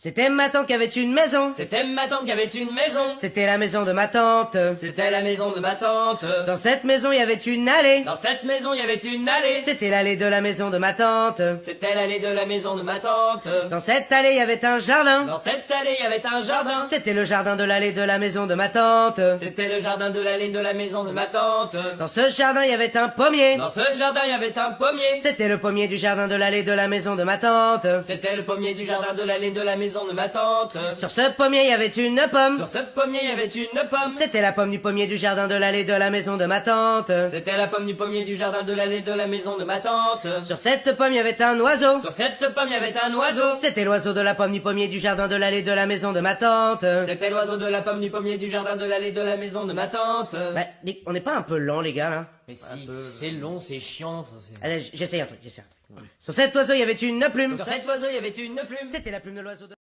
C'était ma tante qui avait une maison. C'était ma tante qui avait une maison. C'était la maison de ma tante. C'était la maison de ma tante. Dans cette maison, il y avait une allée. Dans cette maison, il y avait une allée. C'était l'allée de la maison de ma tante. C'était l'allée de la maison de ma tante. Dans cette allée, il y avait un jardin. Dans cette allée, il y avait un jardin. C'était le jardin de l'allée de la maison de ma tante. C'était le jardin de l'allée de la maison de ma tante. Dans ce jardin, il y avait un pommier. Dans ce jardin, il y avait un pommier. C'était le pommier du jardin de l'allée de la maison de ma tante. C'était le pommier du jardin de l'allée de la maison de ma tante. Sur ce pommier, il y avait une pomme. Sur ce pommier, il y avait une pomme. C'était la pomme du pommier du jardin de l'allée de la maison de ma tante. C'était la pomme du pommier du jardin de l'allée de la maison de ma tante. Sur cette pomme, il y avait un oiseau. Sur cette pomme, il y avait un oiseau. C'était l'oiseau de la pomme du pommier du jardin de l'allée de la maison de ma tante. C'était l'oiseau de la pomme du pommier du jardin de l'allée de la maison de ma tante. Bah, on n'est pas un peu lent, les gars, là? Mais si, c'est long, c'est chiant. Allez, j'essaye un truc. Sur cet oiseau, il y avait une plume. Sur cet oiseau, il y avait une plume. C'était la plume de l'oiseau de...